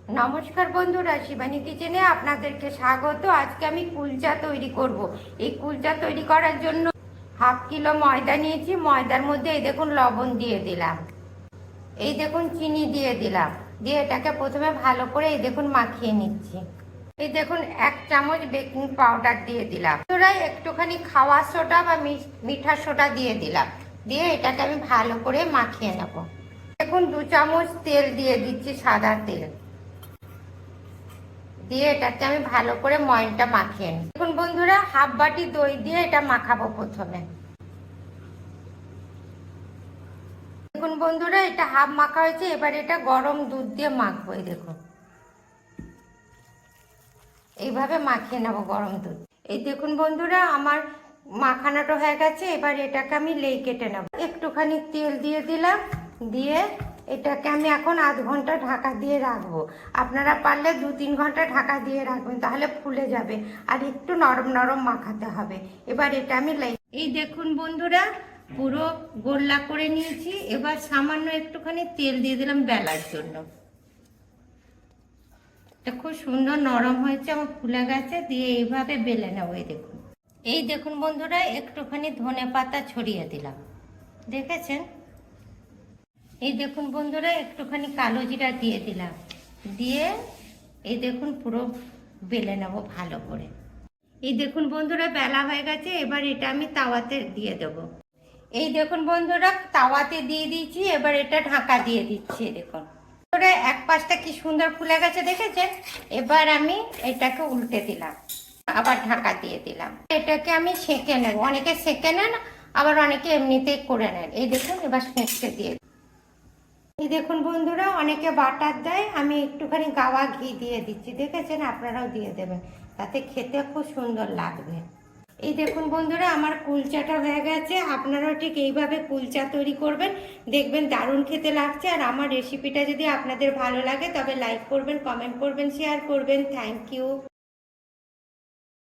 নমস্কার বন্ধুরা, শিবানী কিচেনে আপনাদেরকে স্বাগত। আজকে আমি কুলচা তৈরি করব। এই কুলচা তৈরি করার জন্য হাফ কিলো ময়দা নিয়েছি। ময়দার মধ্যে এই দেখুন লবণ দিয়ে দিলাম, এই দেখুন চিনি দিয়ে দিলাম, দিয়ে এটাকে প্রথমে ভালো করে এই দেখুন মাখিয়ে নিচ্ছি। এই দেখুন 1 চামচ বেকিং পাউডার দিয়ে দিলাম, একটুখানি খাওয়া সোডা বা মিঠা সোডা দিয়ে দিলাম, দিয়ে এটাকে আমি ভালো করে মাখিয়ে নেব। দেখুন 2 চামচ তেল দিয়ে দিচ্ছি, সাদা তেল দিয়ে এটাকে আমি ভালো করে ময়নটা মাখিয়ে নিই। দেখুন বন্ধুরা, হাফ বাটি দই দিয়ে এটা মাখাবো প্রথমে। দেখুন বন্ধুরা, এটা হাফ মাখা হয়েছে, এবার এটা গরম দুধ দিয়ে মাখবো। এই দেখুন এইভাবে মাখিয়ে নেবো গরম দুধ। এই দেখুন বন্ধুরা, আমার মাখানোটা হয়ে গেছে। এবার এটাকে আমি লেই কেটে নেবো। একটুখানি তেল দিয়ে দিলাম, দিয়ে এটাকে আমি এখন আধ ঘন্টা ঢাকা দিয়ে রাখবো। আপনারা পারলে 2-3 ঘন্টা ঢাকা দিয়ে রাখবেন, তাহলে ফুলে যাবে আর একটু নরম নরম মাখাতে হবে। এবার এটা আমি এই দেখুন বন্ধুরা, পুরো গোল্লা করে নিয়েছি। এবার সামান্য একটুখানি তেল দিয়ে দিলাম বেলার জন্য। খুব সুন্দর নরম হয়েছে, আমার ফুলে গেছে, দিয়ে এইভাবে বেলে নেবো। এই দেখুন বন্ধুরা, একটুখানি ধনে পাতা ছড়িয়ে দিলাম, দেখেছেন? এই দেখুন বন্ধুরা, একটুখানি কালো জিরা দিয়ে দিলাম, দিয়ে এই দেখুন পুরো বেলে নেব ভালো করে। এই দেখুন বন্ধুরা, বেলা হয়ে গেছে। এবার এটা আমি তাওয়াতে দিয়ে দেব। এই দেখুন বন্ধুরা, তাওয়াতে দিয়ে দিয়েছি। এবার এটা ঢাকা দিয়ে দিচ্ছি। দেখুন এক পাশটা কি সুন্দর ফুলে গেছে, দেখেছেন? এবার আমি এটাকে উল্টে দিলাম, আবার ঢাকা দিয়ে দিলাম। এটাকে আমি সেঁকে নেব। অনেকে সেঁকে নেন, আবার অনেকে এমনিতেই করে নেন। এই দেখুন, এবার সেঁকে দিয়ে, এই দেখুন বন্ধুরা, অনেকে বাটার দেয়, আমি একটুখানি গাওয়া ঘি দিয়ে দিচ্ছি, দেখেছেন? আপনারাও দিয়ে দেবেন, তাতে খেতে খুব সুন্দর লাগবে। এই দেখুন বন্ধুরা, আমার কুলচাটা হয়ে গেছে। আপনারাও ঠিক এইভাবে কুলচা তৈরি করবেন, দেখবেন দারুণ খেতে লাগছে। আর আমার রেসিপিটা যদি আপনাদের ভালো লাগে তবে লাইক করবেন, কমেন্ট করবেন, শেয়ার করবেন। Thank you.